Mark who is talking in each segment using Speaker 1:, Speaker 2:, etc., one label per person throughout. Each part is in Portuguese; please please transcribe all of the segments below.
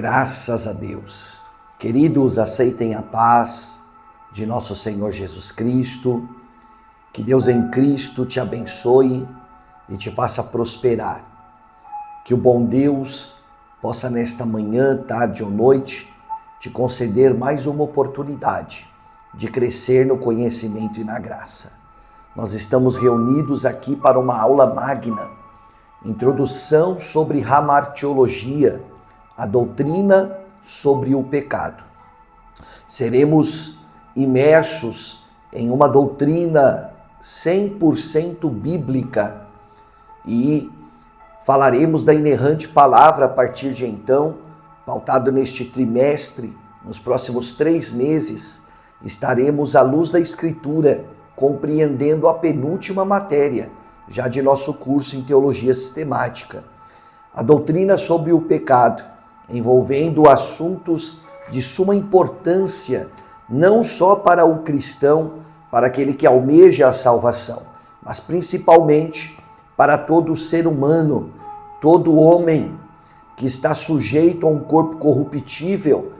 Speaker 1: Graças a Deus. Queridos, aceitem a paz de nosso Senhor Jesus Cristo. Que Deus em Cristo te abençoe e te faça prosperar. Que o bom Deus possa nesta manhã, tarde ou noite te conceder mais uma oportunidade de crescer no conhecimento e na graça. Nós estamos reunidos aqui para uma aula magna, introdução sobre hamartiologia, a doutrina sobre o pecado. Seremos imersos em uma doutrina 100% bíblica e falaremos da inerrante palavra a partir de então, pautado neste trimestre. Nos próximos 3 meses estaremos à luz da Escritura, compreendendo a penúltima matéria, já de nosso curso em Teologia Sistemática. A doutrina sobre o pecado, envolvendo assuntos de suma importância, não só para o cristão, para aquele que almeja a salvação, mas principalmente para todo ser humano, todo homem que está sujeito a um corpo corruptível,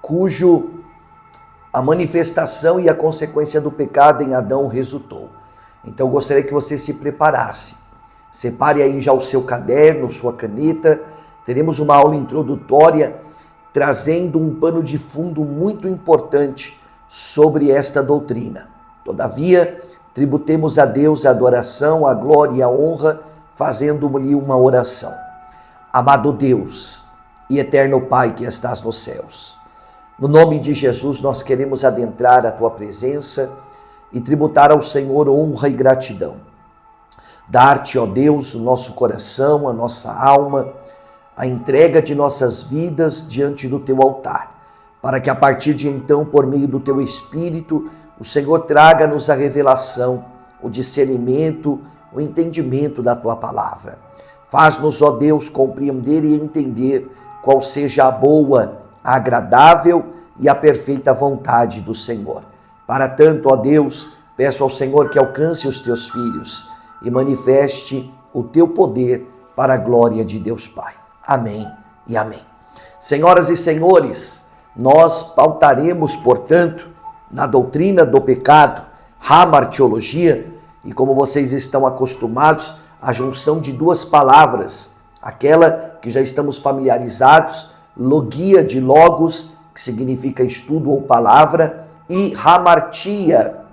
Speaker 1: cujo a manifestação e a consequência do pecado em Adão resultou. Então eu gostaria que você se preparasse. Separe aí já o seu caderno, sua caneta. Teremos uma aula introdutória trazendo um pano de fundo muito importante sobre esta doutrina. Todavia, tributemos a Deus a adoração, a glória e a honra, fazendo-lhe uma oração. Amado Deus e eterno Pai que estás nos céus, no nome de Jesus nós queremos adentrar a Tua presença e tributar ao Senhor honra e gratidão. Dar-te, ó Deus, o nosso coração, a nossa alma, a entrega de nossas vidas diante do Teu altar, para que a partir de então, por meio do Teu Espírito, o Senhor traga-nos a revelação, o discernimento, o entendimento da Tua palavra. Faz-nos, ó Deus, compreender e entender qual seja a boa, a agradável e a perfeita vontade do Senhor. Para tanto, ó Deus, peço ao Senhor que alcance os Teus filhos e manifeste o Teu poder para a glória de Deus Pai. Amém e amém. Senhoras e senhores, nós pautaremos, portanto, na doutrina do pecado, hamartiologia, e como vocês estão acostumados, a junção de 2 palavras, aquela que já estamos familiarizados, logia de logos, que significa estudo ou palavra, e hamartia.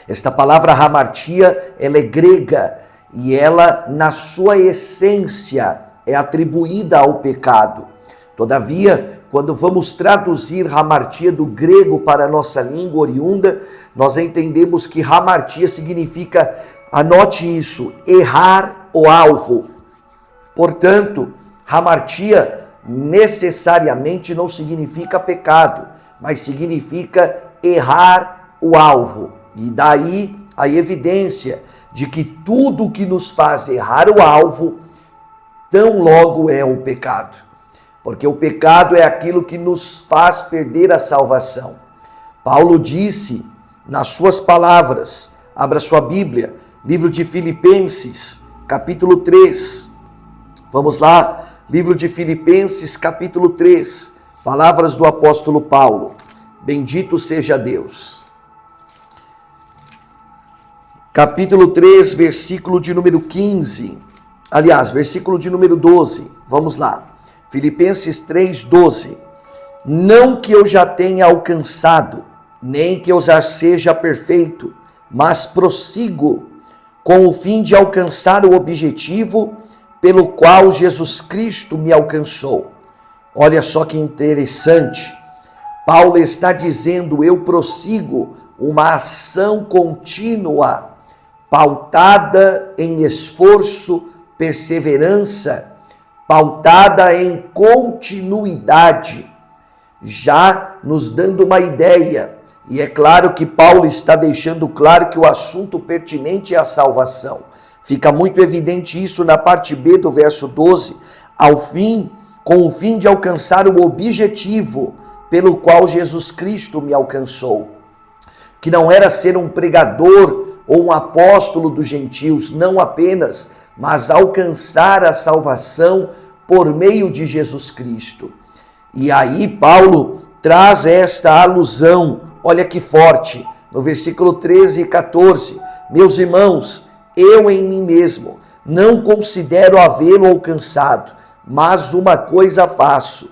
Speaker 1: Esta palavra hamartia, ela é grega e ela, na sua essência, é atribuída ao pecado. Todavia, quando vamos traduzir hamartia do grego para a nossa língua oriunda, nós entendemos que hamartia significa, anote isso, errar o alvo. Portanto, hamartia necessariamente não significa pecado, mas significa errar o alvo. E daí a evidência de que tudo que nos faz errar o alvo, tão logo é o pecado. Porque o pecado é aquilo que nos faz perder a salvação. Paulo disse nas suas palavras, abra sua Bíblia, livro de Filipenses, capítulo 3. Vamos lá, livro de Filipenses, capítulo 3, palavras do apóstolo Paulo. Bendito seja Deus. Capítulo 3, versículo de número 15. Aliás, versículo de número 12. Vamos lá. Filipenses 3, 12. Não que eu já tenha alcançado, nem que eu já seja perfeito, mas prossigo com o fim de alcançar o objetivo pelo qual Jesus Cristo me alcançou. Olha só que interessante. Paulo está dizendo, eu prossigo uma ação contínua, pautada em esforço, perseverança, pautada em continuidade, já nos dando uma ideia. E é claro que Paulo está deixando claro que o assunto pertinente é a salvação. Fica muito evidente isso na parte B do verso 12, com o fim de alcançar o objetivo pelo qual Jesus Cristo me alcançou. Que não era ser um pregador ou um apóstolo dos gentios, não apenas, mas alcançar a salvação por meio de Jesus Cristo. E aí Paulo traz esta alusão, olha que forte, no versículo 13 e 14. Meus irmãos, eu em mim mesmo não considero havê-lo alcançado, mas uma coisa faço,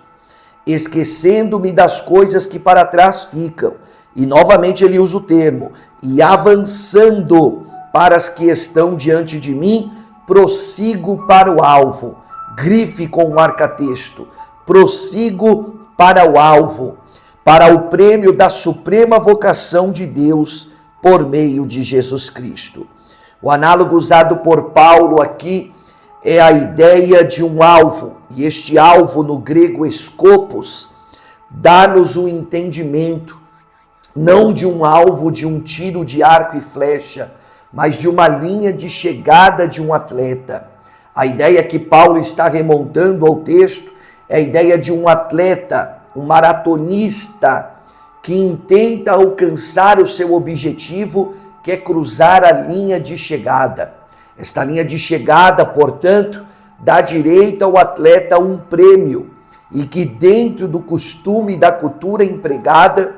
Speaker 1: esquecendo-me das coisas que para trás ficam. E novamente ele usa o termo, e avançando para as que estão diante de mim, prossigo para o alvo. Grife com marca-texto, prossigo para o alvo, para o prêmio da suprema vocação de Deus por meio de Jesus Cristo. O análogo usado por Paulo aqui é a ideia de um alvo, e este alvo no grego escopos dá-nos um entendimento, não de um alvo de um tiro de arco e flecha, mas de uma linha de chegada de um atleta. A ideia que Paulo está remontando ao texto é a ideia de um atleta, um maratonista, que intenta alcançar o seu objetivo, que é cruzar a linha de chegada. Esta linha de chegada, portanto, dá direito ao atleta um prêmio, e que dentro do costume e da cultura empregada,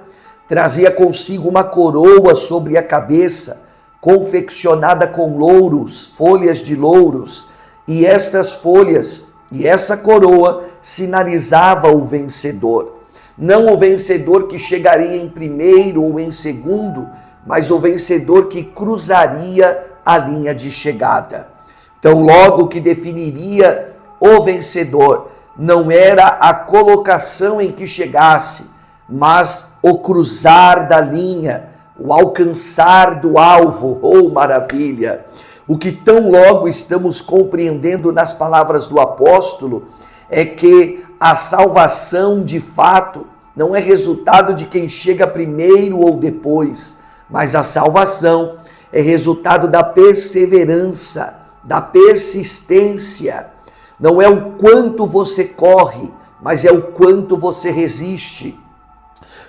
Speaker 1: trazia consigo uma coroa sobre a cabeça, confeccionada com louros, folhas de louros, e estas folhas e essa coroa sinalizava o vencedor. Não o vencedor que chegaria em primeiro ou em segundo, mas o vencedor que cruzaria a linha de chegada. Então, logo que definiria o vencedor, não era a colocação em que chegasse, mas o cruzar da linha, o alcançar do alvo. Oh, maravilha! O que tão logo estamos compreendendo nas palavras do apóstolo é que a salvação, de fato, não é resultado de quem chega primeiro ou depois, mas a salvação é resultado da perseverança, da persistência. Não é o quanto você corre, mas é o quanto você resiste.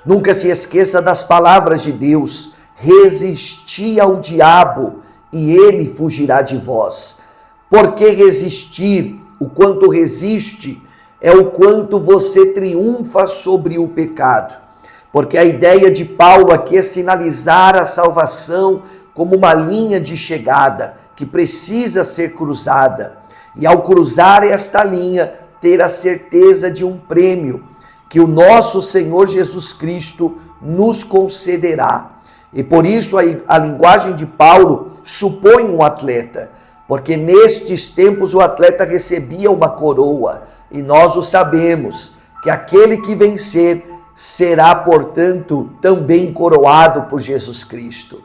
Speaker 1: Nunca se esqueça das palavras de Deus: resisti ao diabo e ele fugirá de vós. Por que resistir? O quanto resiste é o quanto você triunfa sobre o pecado. Porque a ideia de Paulo aqui é sinalizar a salvação como uma linha de chegada que precisa ser cruzada. E ao cruzar esta linha, ter a certeza de um prêmio que o nosso Senhor Jesus Cristo nos concederá. E por isso a linguagem de Paulo supõe um atleta, porque nestes tempos o atleta recebia uma coroa, e nós o sabemos, que aquele que vencer será, portanto, também coroado por Jesus Cristo.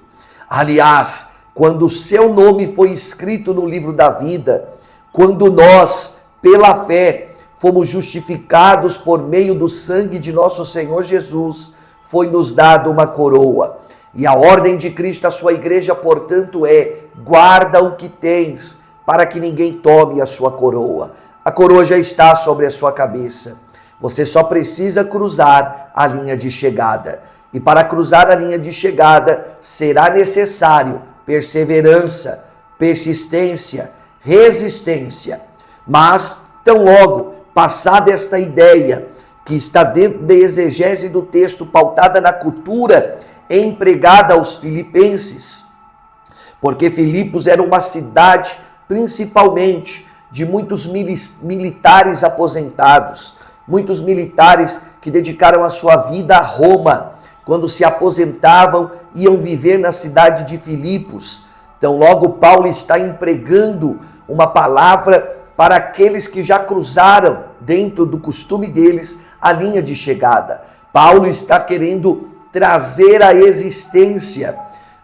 Speaker 1: Aliás, quando o seu nome foi escrito no livro da vida, quando nós, pela fé, fomos justificados por meio do sangue de nosso Senhor Jesus, foi-nos dada uma coroa. E a ordem de Cristo à sua igreja, portanto, é: guarda o que tens, para que ninguém tome a sua coroa. A coroa já está sobre a sua cabeça. Você só precisa cruzar a linha de chegada. E para cruzar a linha de chegada, será necessário perseverança, persistência, resistência. Mas, tão logo, passada esta ideia, que está dentro da exegese do texto, pautada na cultura empregada aos filipenses, porque Filipos era uma cidade principalmente de muitos militares aposentados, muitos militares que dedicaram a sua vida a Roma. Quando se aposentavam, iam viver na cidade de Filipos. Então logo Paulo está empregando uma palavra para aqueles que já cruzaram, dentro do costume deles, a linha de chegada. Paulo está querendo trazer a existência.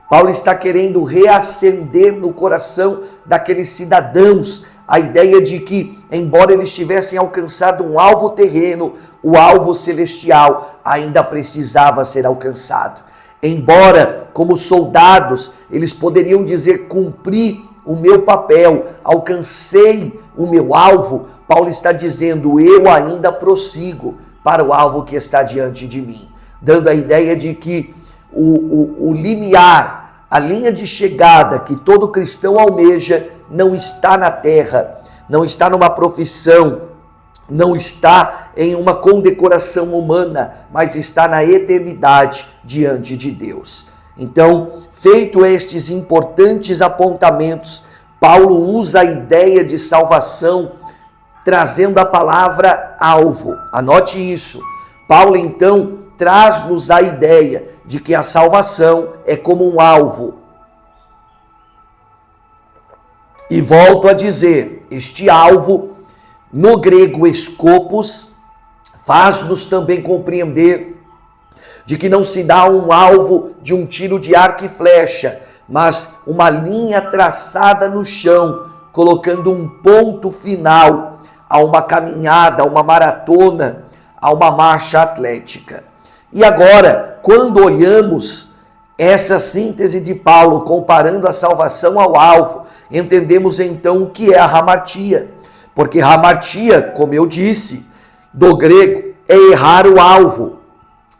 Speaker 1: Paulo está querendo reacender no coração daqueles cidadãos a ideia de que, embora eles tivessem alcançado um alvo terreno, o alvo celestial ainda precisava ser alcançado. Embora, como soldados, eles poderiam dizer: cumpri o meu papel, alcancei o meu alvo, Paulo está dizendo: eu ainda prossigo para o alvo que está diante de mim, dando a ideia de que o limiar, a linha de chegada que todo cristão almeja, não está na terra, não está numa profissão, não está em uma condecoração humana, mas está na eternidade diante de Deus. Então, feito estes importantes apontamentos, Paulo usa a ideia de salvação trazendo a palavra alvo. Anote isso. Paulo então traz-nos a ideia de que a salvação é como um alvo. E volto a dizer, este alvo, no grego escopos, faz-nos também compreender de que não se dá um alvo de um tiro de arco e flecha, mas uma linha traçada no chão, colocando um ponto final a uma caminhada, a uma maratona, a uma marcha atlética. E agora, quando olhamos essa síntese de Paulo, comparando a salvação ao alvo, entendemos então o que é a hamartia. Porque hamartia, como eu disse, do grego, é errar o alvo.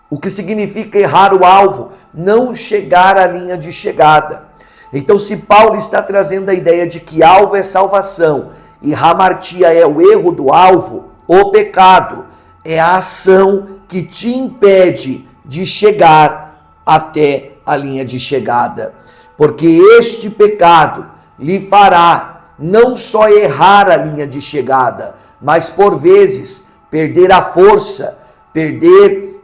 Speaker 1: O que significa errar o alvo? Não chegar à linha de chegada. Então, se Paulo está trazendo a ideia de que alvo é salvação e hamartia é o erro do alvo, o pecado é a ação que te impede de chegar até a linha de chegada. Porque este pecado lhe fará não só errar a linha de chegada, mas por vezes perder a força, perder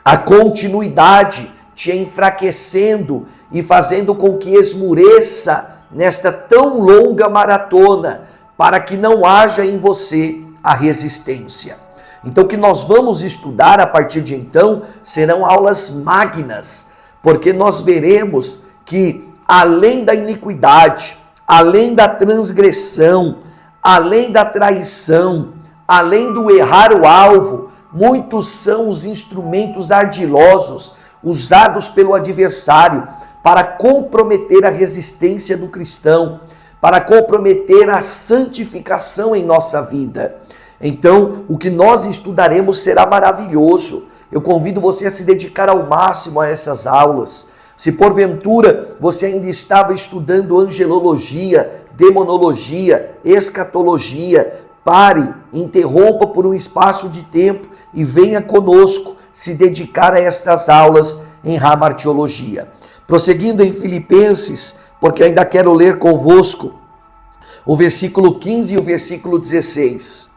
Speaker 1: a continuidade, te enfraquecendo e fazendo com que esmureça nesta tão longa maratona, para que não haja em você a resistência. Então, o que nós vamos estudar a partir de então serão aulas magnas, porque nós veremos que além da iniquidade, além da transgressão, além da traição, além do errar o alvo, muitos são os instrumentos ardilosos usados pelo adversário para comprometer a resistência do cristão, para comprometer a santificação em nossa vida. Então, o que nós estudaremos será maravilhoso. Eu convido você a se dedicar ao máximo a essas aulas. Se porventura você ainda estava estudando angelologia, demonologia, escatologia, pare, interrompa por um espaço de tempo e venha conosco se dedicar a estas aulas em hamartiologia. Prosseguindo em Filipenses, porque ainda quero ler convosco o versículo 15 e o versículo 16.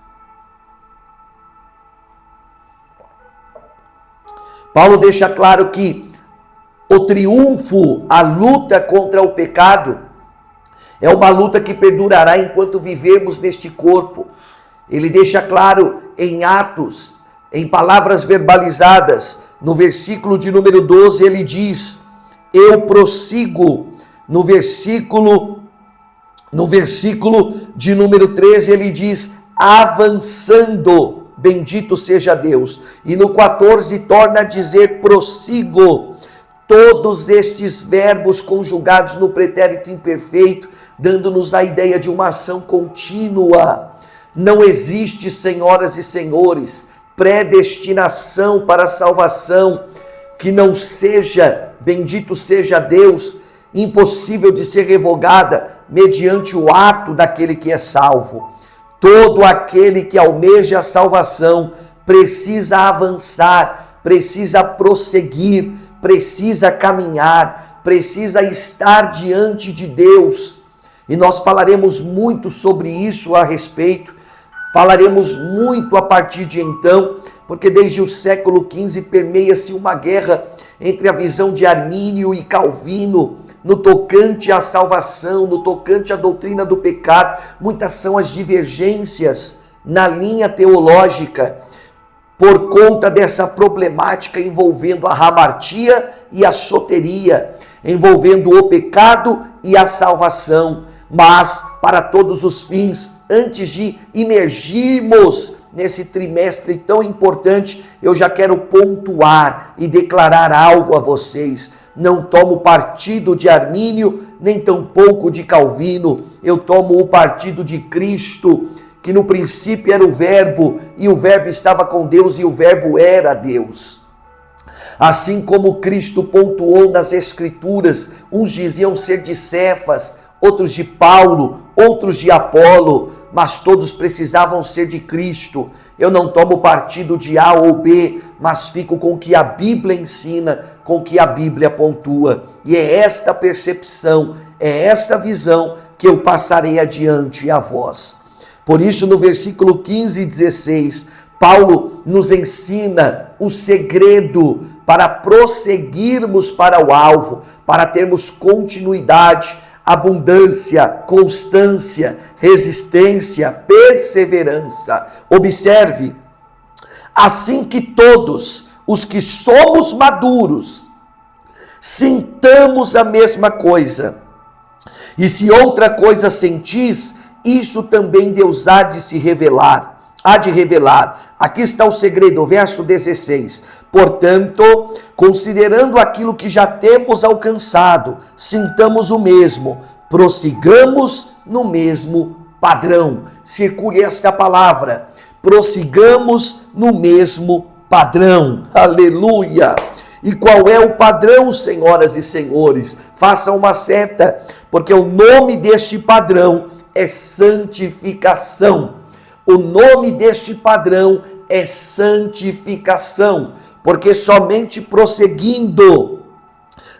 Speaker 1: Paulo deixa claro que o triunfo, a luta contra o pecado, é uma luta que perdurará enquanto vivermos neste corpo. Ele deixa claro em Atos, em palavras verbalizadas, no versículo de número 12, ele diz: eu prossigo. No versículo de número 13, ele diz: avançando, bendito seja Deus. E no 14 torna a dizer: prossigo. Todos estes verbos conjugados no pretérito imperfeito, dando-nos a ideia de uma ação contínua. Não existe, senhoras e senhores, predestinação para a salvação que não seja, bendito seja Deus, impossível de ser revogada mediante o ato daquele que é salvo. Todo aquele que almeja a salvação precisa avançar, precisa prosseguir, precisa caminhar, precisa estar diante de Deus. E nós falaremos muito sobre isso a respeito, falaremos muito a partir de então, porque desde o século XV permeia-se uma guerra entre a visão de Armínio e Calvino, no tocante à salvação, no tocante à doutrina do pecado. Muitas são as divergências na linha teológica, por conta dessa problemática envolvendo a hamartia e a soteria, envolvendo o pecado e a salvação. Mas, para todos os fins, antes de imergirmos nesse trimestre tão importante, eu já quero pontuar e declarar algo a vocês. Não tomo partido de Armínio, nem tampouco de Calvino. Eu tomo o partido de Cristo, que no princípio era o Verbo, e o Verbo estava com Deus, e o Verbo era Deus. Assim como Cristo pontuou nas Escrituras, uns diziam ser de Cefas, outros de Paulo, outros de Apolo, mas todos precisavam ser de Cristo. Eu não tomo partido de A ou B, mas fico com o que a Bíblia ensina, com o que a Bíblia pontua. E é esta percepção, é esta visão que eu passarei adiante a vós. Por isso, no versículo 15 e 16, Paulo nos ensina o segredo para prosseguirmos para o alvo, para termos continuidade, abundância, constância, resistência, perseverança. Observe, assim que todos os que somos maduros sintamos a mesma coisa, e se outra coisa sentis, isso também Deus há de revelar. Aqui está o segredo, verso 16. Portanto, considerando aquilo que já temos alcançado, sintamos o mesmo, prossigamos no mesmo padrão. Circule esta palavra, prossigamos no mesmo padrão. Aleluia! E qual é o padrão, senhoras e senhores? Faça uma seta, porque o nome deste padrão é santificação. O nome deste padrão é santificação, porque somente prosseguindo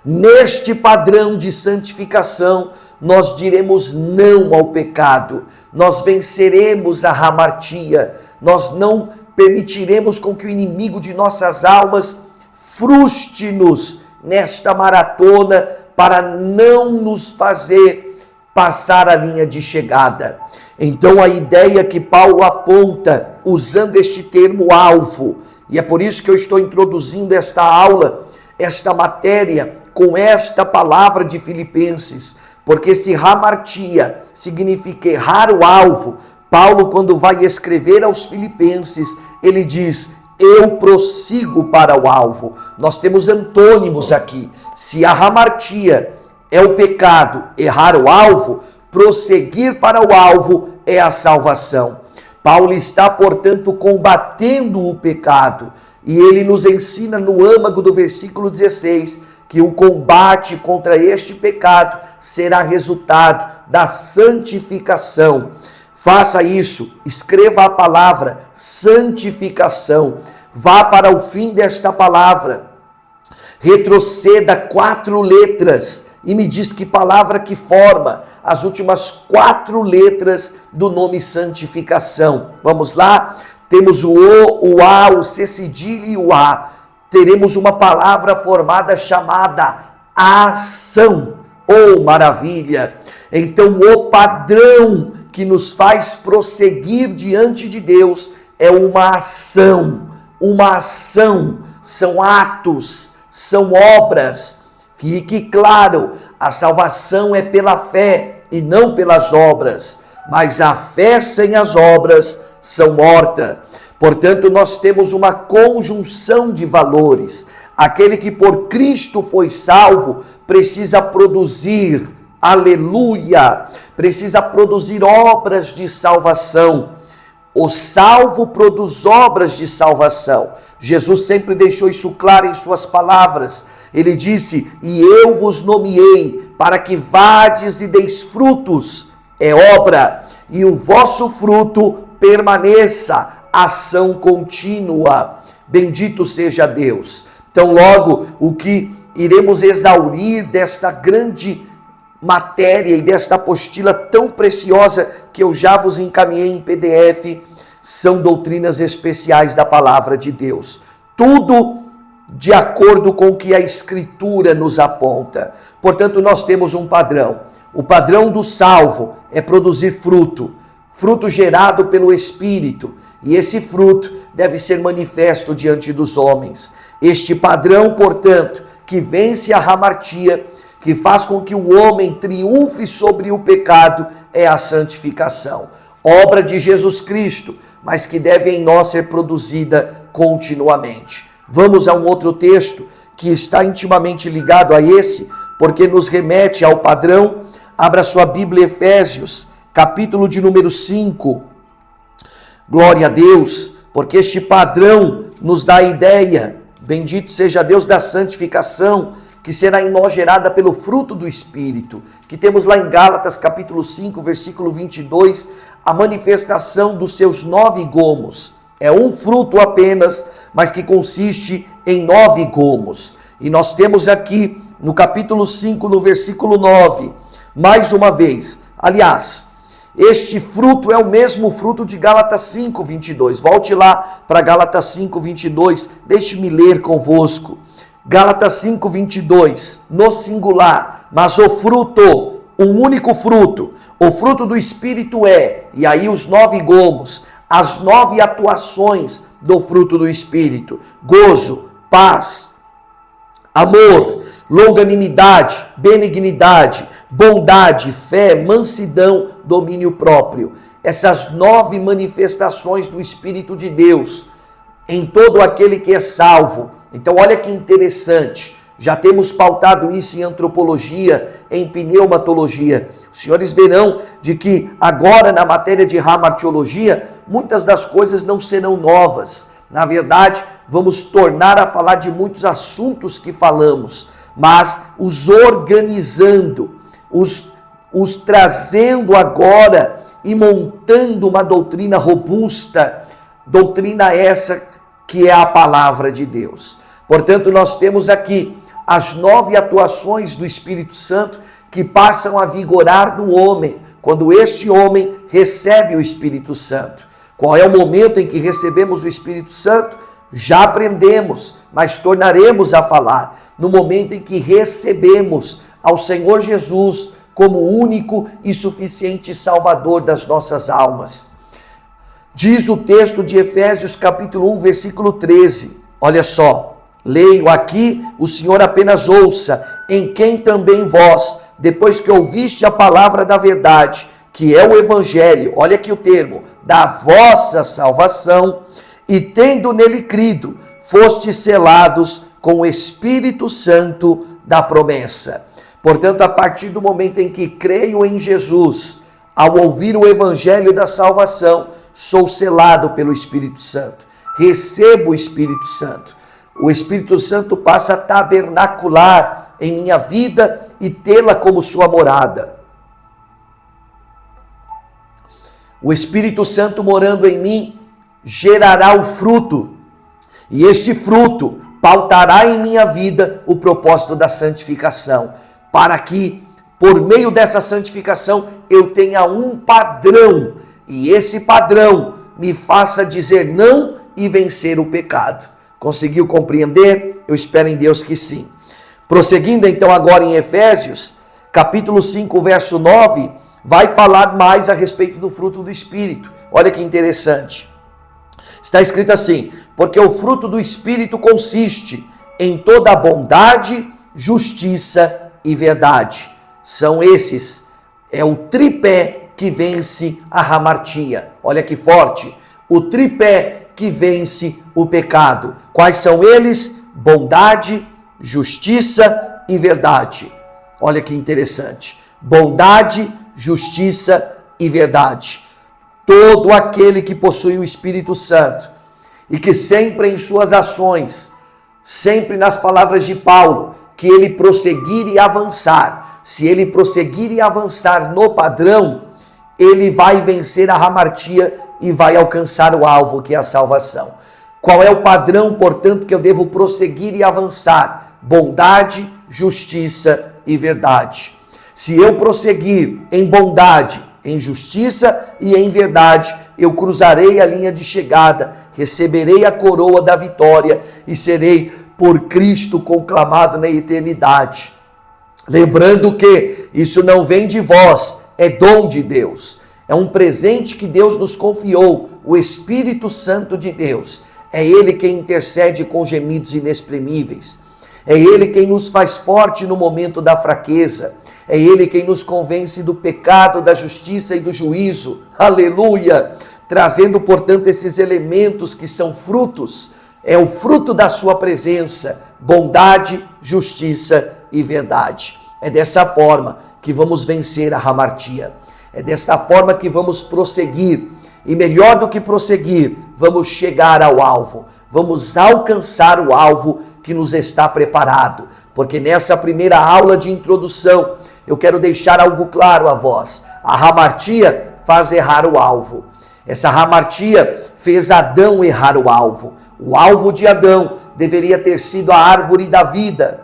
Speaker 1: neste padrão de santificação, nós diremos não ao pecado, nós venceremos a hamartia, nós não permitiremos com que o inimigo de nossas almas frustre-nos nesta maratona para não nos fazer passar a linha de chegada. Então a ideia que Paulo aponta, usando este termo alvo, e é por isso que eu estou introduzindo esta aula, esta matéria, com esta palavra de Filipenses, porque se hamartia significa errar o alvo, Paulo, quando vai escrever aos Filipenses, ele diz: eu prossigo para o alvo. Nós temos antônimos aqui. Se a hamartia é o pecado, errar o alvo, prosseguir para o alvo é a salvação. Paulo está, portanto, combatendo o pecado. E ele nos ensina no âmago do versículo 16 que o combate contra este pecado será resultado da santificação. Faça isso, escreva a palavra santificação. Vá para o fim desta palavra. Retroceda 4 letras e me diz que palavra que forma as últimas 4 letras do nome santificação. Vamos lá? Temos o O, o A, o C cedilha e o A. Teremos uma palavra formada chamada ação. Oh, maravilha! Então, o padrão que nos faz prosseguir diante de Deus é uma ação. Uma ação, são atos, são obras. Fique claro, a salvação é pela fé e não pelas obras, mas a fé sem as obras são morta. Portanto, nós temos uma conjunção de valores. Aquele que por Cristo foi salvo precisa produzir, aleluia, precisa produzir obras de salvação. O salvo produz obras de salvação. Jesus sempre deixou isso claro em suas palavras. Ele disse: e eu vos nomeei para que vades e deis frutos. É obra. E o vosso fruto permaneça. Ação contínua. Bendito seja Deus. Então logo, o que iremos exaurir desta grande matéria e desta apostila tão preciosa que eu já vos encaminhei em PDF, são doutrinas especiais da palavra de Deus. Tudo de acordo com o que a Escritura nos aponta. Portanto, nós temos um padrão. O padrão do salvo é produzir fruto, fruto gerado pelo Espírito, e esse fruto deve ser manifesto diante dos homens. Este padrão, portanto, que vence a hamartia, que faz com que o homem triunfe sobre o pecado, é a santificação. Obra de Jesus Cristo, mas que deve em nós ser produzida continuamente. Vamos a um outro texto que está intimamente ligado a esse, porque nos remete ao padrão. Abra sua Bíblia, Efésios, capítulo de número 5. Glória a Deus, porque este padrão nos dá a ideia, bendito seja Deus, da santificação, que será em nós gerada pelo fruto do Espírito, que temos lá em Gálatas capítulo 5, versículo 22, a manifestação dos seus 9 gomos. É um fruto apenas, mas que consiste em 9 gomos. E nós temos aqui no capítulo 5, no versículo 9, mais uma vez, aliás, este fruto é o mesmo fruto de Gálatas 5, 22. Volte lá para Gálatas 5, 22. Deixe-me ler convosco. Gálatas 5, 22. No singular. Mas o fruto, um único fruto. O fruto do Espírito é, e aí os 9 gomos, as 9 atuações do fruto do Espírito. Gozo, paz, amor, longanimidade, benignidade, bondade, fé, mansidão, domínio próprio. Essas 9 manifestações do Espírito de Deus em todo aquele que é salvo. Então olha que interessante, já temos pautado isso em antropologia, em pneumatologia. Os senhores verão de que agora na matéria de hamartiologia, muitas das coisas não serão novas. Na verdade, vamos tornar a falar de muitos assuntos que falamos, mas os organizando, os trazendo agora e montando uma doutrina robusta, doutrina essa que é a palavra de Deus. Portanto, nós temos aqui as 9 atuações do Espírito Santo que passam a vigorar no homem, quando este homem recebe o Espírito Santo. Qual é o momento em que recebemos o Espírito Santo? Já aprendemos, mas tornaremos a falar. No momento em que recebemos ao Senhor Jesus como único e suficiente Salvador das nossas almas. Diz o texto de Efésios capítulo 1, versículo 13. Olha só, leio aqui, o Senhor apenas ouça, em quem também vós, depois que ouviste a palavra da verdade, que é o Evangelho, olha aqui o termo, da vossa salvação, e tendo nele crido, fostes selados com o Espírito Santo da promessa. Portanto, a partir do momento em que creio em Jesus, ao ouvir o Evangelho da salvação, sou selado pelo Espírito Santo. Recebo o Espírito Santo. O Espírito Santo passa a tabernacular em minha vida e tê-la como sua morada. O Espírito Santo morando em mim gerará o fruto. E este fruto pautará em minha vida o propósito da santificação, para que, por meio dessa santificação, eu tenha um padrão, e esse padrão me faça dizer não e vencer o pecado. Conseguiu compreender? Eu espero em Deus que sim. Prosseguindo então agora em Efésios, capítulo 5, verso 9, vai falar mais a respeito do fruto do Espírito. Olha que interessante. Está escrito assim: porque o fruto do Espírito consiste em toda a bondade, justiça e verdade. São esses, é o tripé que vence a hamartia. Olha que forte, o tripé que vence o pecado. Quais são eles? Bondade, justiça e verdade. Olha que interessante, bondade, justiça e verdade. Todo aquele que possui o Espírito Santo e que sempre em suas ações, sempre nas palavras de Paulo, que ele prosseguir e avançar, se ele prosseguir e avançar no padrão, ele vai vencer a hamartia e vai alcançar o alvo, que é a salvação. Qual é o padrão, portanto, que eu devo prosseguir e avançar? Bondade, justiça e verdade. Se eu prosseguir em bondade, em justiça e em verdade, eu cruzarei a linha de chegada, receberei a coroa da vitória e serei por Cristo conclamado na eternidade. Lembrando que isso não vem de vós, é dom de Deus. É um presente que Deus nos confiou, o Espírito Santo de Deus. É Ele quem intercede com gemidos inexprimíveis. É Ele quem nos faz forte no momento da fraqueza. É Ele quem nos convence do pecado, da justiça e do juízo. Aleluia! Trazendo, portanto, esses elementos que são frutos. É o fruto da sua presença. Bondade, justiça e verdade. É dessa forma que vamos vencer a hamartia. É desta forma que vamos prosseguir. E melhor do que prosseguir, vamos chegar ao alvo. Vamos alcançar o alvo que nos está preparado. porque nessa primeira aula de introdução eu quero deixar algo claro a vós. A hamartia faz errar o alvo. Essa hamartia fez Adão errar o alvo. O alvo de Adão deveria ter sido a árvore da vida.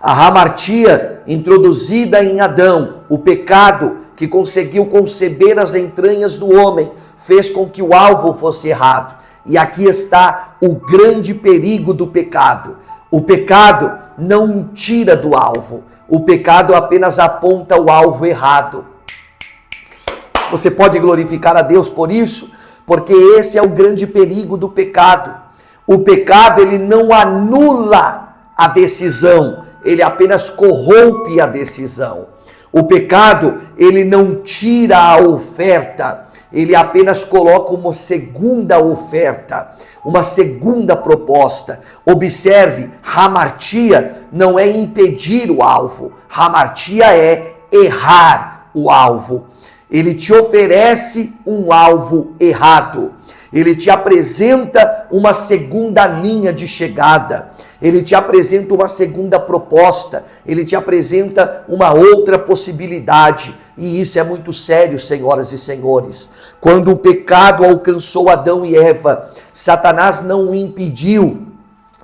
Speaker 1: A hamartia introduzida em Adão, o pecado que conseguiu conceber as entranhas do homem, fez com que o alvo fosse errado. E aqui está o grande perigo do pecado. O pecado não tira do alvo. O pecado apenas aponta o alvo errado. Você pode glorificar a Deus por isso? Porque esse é o grande perigo do pecado. O pecado, ele não anula a decisão, ele apenas corrompe a decisão. O pecado, ele não tira a oferta, ele apenas coloca uma segunda oferta, uma segunda proposta. Observe, hamartia não é impedir o alvo, hamartia é errar o alvo. Ele te oferece um alvo errado. Ele te apresenta uma segunda linha de chegada. Ele te apresenta uma segunda proposta. Ele te apresenta uma outra possibilidade. E isso é muito sério, senhoras e senhores. Quando o pecado alcançou Adão e Eva, Satanás não o impediu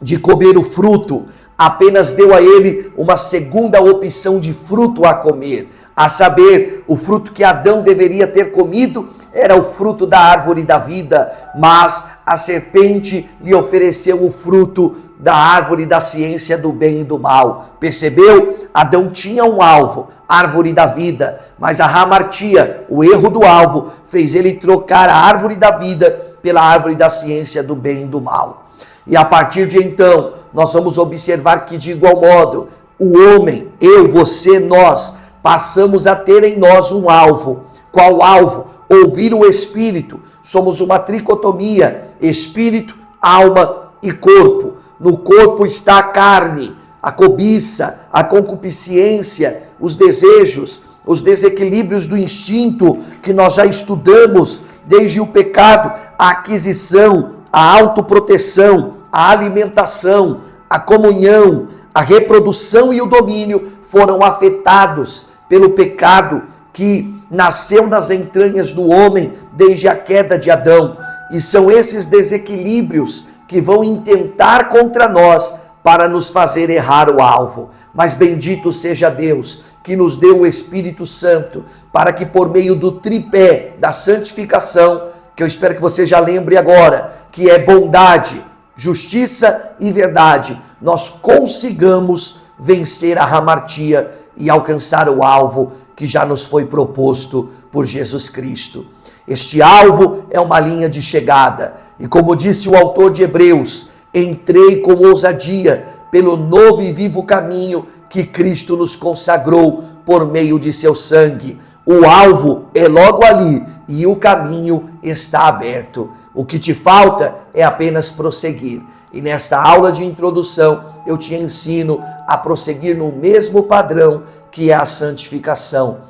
Speaker 1: de comer o fruto, apenas deu a ele uma segunda opção de fruto a comer. A saber, o fruto que Adão deveria ter comido era o fruto da árvore da vida, mas a serpente lhe ofereceu o fruto da árvore da ciência do bem e do mal. Percebeu? Adão tinha um alvo, árvore da vida, mas a hamartia, o erro do alvo, fez ele trocar a árvore da vida pela árvore da ciência do bem e do mal. E a partir de então, nós vamos observar que de igual modo, o homem, eu, você, nós, passamos a ter em nós um alvo. Qual alvo? Ouvir o Espírito. Somos uma tricotomia, espírito, alma e corpo. No corpo está a carne, a cobiça, a concupiscência, os desejos, os desequilíbrios do instinto que nós já estudamos, desde o pecado, a aquisição, a autoproteção, a alimentação, a comunhão, a reprodução e o domínio foram afetados pelo pecado que nasceu nas entranhas do homem desde a queda de Adão. E são esses desequilíbrios que vão intentar contra nós para nos fazer errar o alvo. Mas bendito seja Deus que nos deu o Espírito Santo para que por meio do tripé da santificação, que eu espero que você já lembre agora, que é bondade, justiça e verdade, nós consigamos vencer a hamartia e alcançar o alvo que já nos foi proposto por Jesus Cristo. Este alvo é uma linha de chegada. E como disse o autor de Hebreus, entrei com ousadia pelo novo e vivo caminho que Cristo nos consagrou por meio de seu sangue. O alvo é logo ali e o caminho está aberto. O que te falta é apenas prosseguir. E nesta aula de introdução eu te ensino a prosseguir no mesmo padrão que é a santificação,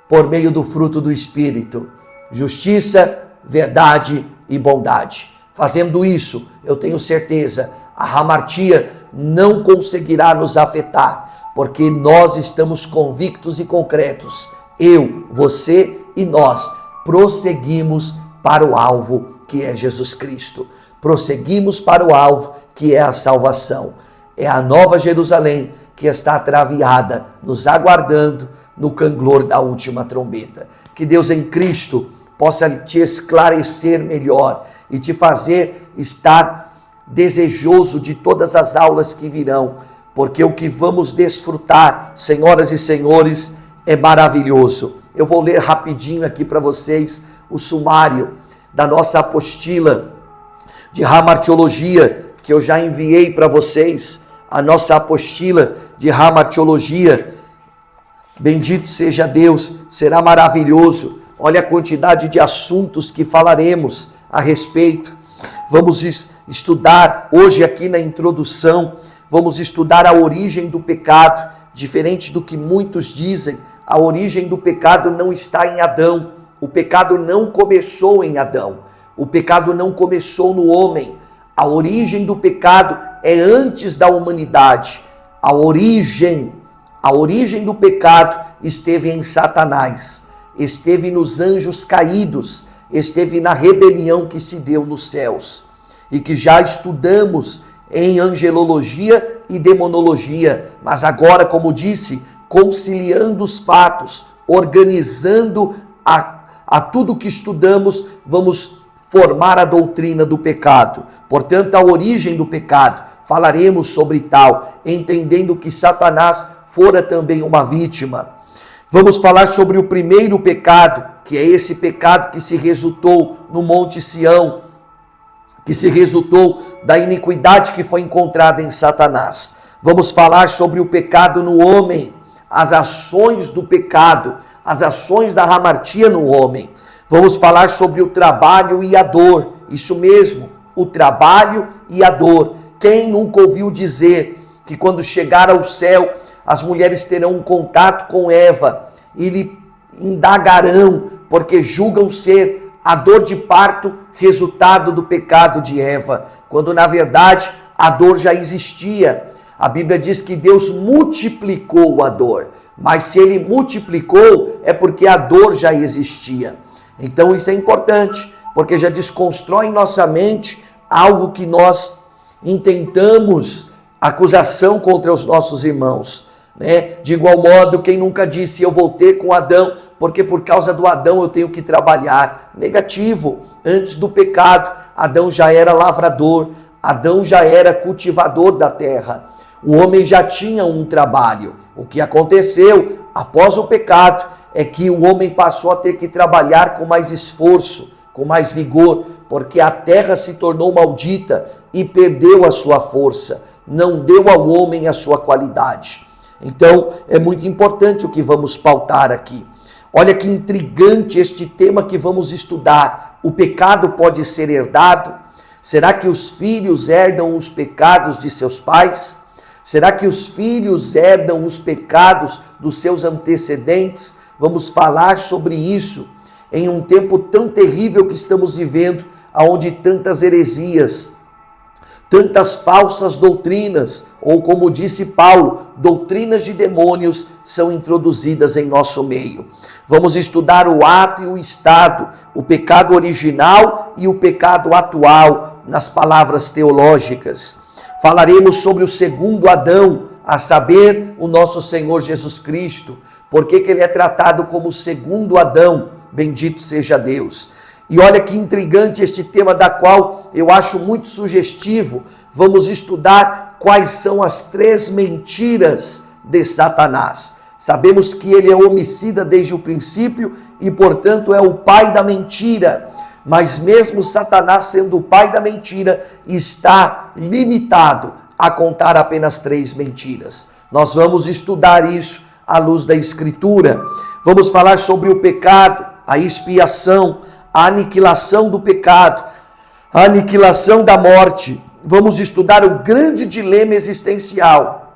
Speaker 1: por meio do fruto do Espírito, justiça, verdade e bondade. Fazendo isso, eu tenho certeza, a hamartia não conseguirá nos afetar, porque nós estamos convictos e concretos. Eu, você e nós prosseguimos para o alvo que é Jesus Cristo. Prosseguimos para o alvo que é a salvação. É a nova Jerusalém que está atraviada, nos aguardando no canglor da última trombeta. Que Deus em Cristo possa te esclarecer melhor e te fazer estar desejoso de todas as aulas que virão, porque o que vamos desfrutar, senhoras e senhores, é maravilhoso. Eu vou ler rapidinho aqui para vocês o sumário da nossa apostila de hamartiologia, que eu já enviei para vocês, a nossa apostila de hamartiologia. Bendito seja Deus, será maravilhoso. Olha a quantidade de assuntos que falaremos a respeito. Vamos estudar hoje aqui na introdução, vamos estudar a origem do pecado. Diferente do que muitos dizem, a origem do pecado não está em Adão. O pecado não começou em Adão. O pecado não começou no homem. A origem do pecado é antes da humanidade. A origem do pecado esteve em Satanás, esteve nos anjos caídos, esteve na rebelião que se deu nos céus e que já estudamos em angelologia e demonologia, mas agora, como disse, conciliando os fatos, organizando a tudo que estudamos, vamos formar a doutrina do pecado. Portanto, a origem do pecado, falaremos sobre tal, entendendo que Satanás fora também uma vítima. Vamos falar sobre o primeiro pecado, que é esse pecado que se resultou no Monte Sião, que se resultou da iniquidade que foi encontrada em Satanás. Vamos falar sobre o pecado no homem, as ações do pecado, as ações da hamartia no homem. Vamos falar sobre o trabalho e a dor, isso mesmo, o trabalho e a dor. Quem nunca ouviu dizer que quando chegar ao céu, as mulheres terão um contato com Eva e lhe indagarão, porque julgam ser a dor de parto resultado do pecado de Eva, quando na verdade a dor já existia. A Bíblia diz que Deus multiplicou a dor, mas se ele multiplicou é porque a dor já existia. Então isso é importante, porque já desconstrói em nossa mente algo que nós intentamos, acusação contra os nossos irmãos, né? De igual modo, quem nunca disse eu voltei com Adão, porque por causa do Adão eu tenho que trabalhar? Negativo. Antes do pecado, Adão já era lavrador, Adão já era cultivador da terra. O homem já tinha um trabalho. O que aconteceu após o pecado é que o homem passou a ter que trabalhar com mais esforço, com mais vigor, porque a terra se tornou maldita e perdeu a sua força, não deu ao homem a sua qualidade. Então, é muito importante o que vamos pautar aqui. Olha que intrigante este tema que vamos estudar. O pecado pode ser herdado? Será que os filhos herdam os pecados de seus pais? Será que os filhos herdam os pecados dos seus antecedentes? Vamos falar sobre isso em um tempo tão terrível que estamos vivendo, onde tantas heresias, tantas falsas doutrinas, ou como disse Paulo, doutrinas de demônios são introduzidas em nosso meio. Vamos estudar o ato e o estado, o pecado original e o pecado atual, nas palavras teológicas. Falaremos sobre o segundo Adão, a saber, o nosso Senhor Jesus Cristo. Por que ele é tratado como o segundo Adão? Bendito seja Deus. E olha que intrigante este tema, da qual eu acho muito sugestivo. Vamos estudar quais são as 3 mentiras de Satanás. Sabemos que ele é homicida desde o princípio e, portanto, é o pai da mentira. Mas mesmo Satanás sendo o pai da mentira, está limitado a contar apenas 3 mentiras. Nós vamos estudar isso à luz da Escritura. Vamos falar sobre o pecado, a expiação, a aniquilação do pecado, a aniquilação da morte. Vamos estudar o grande dilema existencial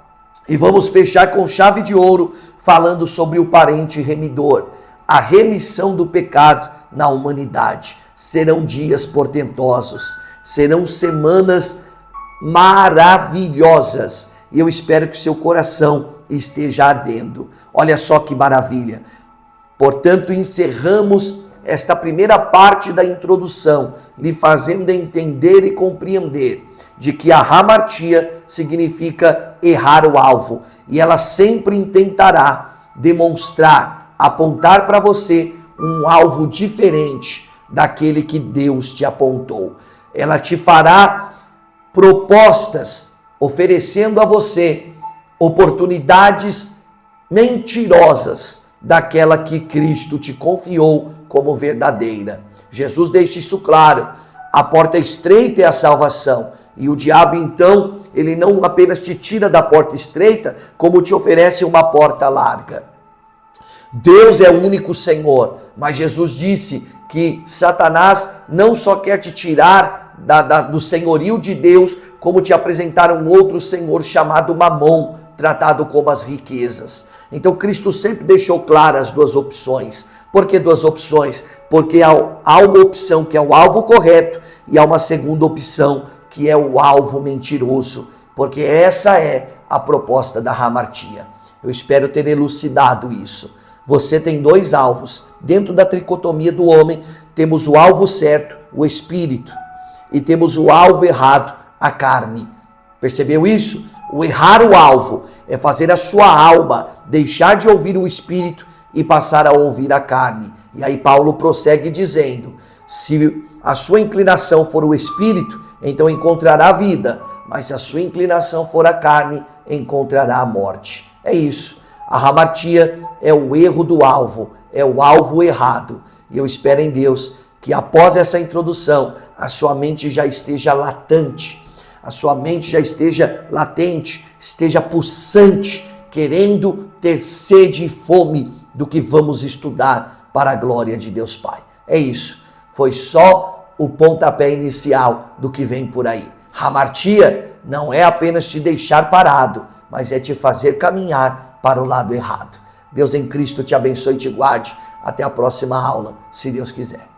Speaker 1: e vamos fechar com chave de ouro falando sobre o parente remidor, a remissão do pecado na humanidade. Serão dias portentosos, serão semanas maravilhosas e eu espero que seu coração esteja ardendo. Olha só que maravilha. Portanto, encerramos esta primeira parte da introdução, lhe fazendo entender e compreender de que a hamartia significa errar o alvo. E ela sempre intentará demonstrar, apontar para você um alvo diferente daquele que Deus te apontou. Ela te fará propostas, oferecendo a você oportunidades mentirosas daquela que Cristo te confiou como verdadeira. Jesus deixa isso claro. A porta estreita é a salvação. E o diabo, então, ele não apenas te tira da porta estreita, como te oferece uma porta larga. Deus é o único Senhor, mas Jesus disse que Satanás não só quer te tirar do senhorio de Deus, como te apresentar um outro senhor chamado Mamon, tratado como as riquezas. Então Cristo sempre deixou claras as 2 opções. Por que 2 opções? Porque há uma opção que é o alvo correto e há uma segunda opção que é o alvo mentiroso. Porque essa é a proposta da hamartia. Eu espero ter elucidado isso. Você tem dois alvos. Dentro da tricotomia do homem, temos o alvo certo, o espírito, e temos o alvo errado, a carne. Percebeu isso? O errar o alvo é fazer a sua alma deixar de ouvir o espírito e passar a ouvir a carne. E aí Paulo prossegue dizendo: se a sua inclinação for o espírito, então encontrará a vida, mas se a sua inclinação for a carne, encontrará a morte. É isso. A hamartia é o erro do alvo, é o alvo errado. E eu espero em Deus que após essa introdução, a sua mente já esteja latente, a sua mente já esteja latente, esteja pulsante, querendo ter sede e fome do que vamos estudar para a glória de Deus Pai. É isso. Foi só o pontapé inicial do que vem por aí. Hamartia não é apenas te deixar parado, mas é te fazer caminhar para o lado errado. Deus em Cristo te abençoe e te guarde. Até a próxima aula, se Deus quiser.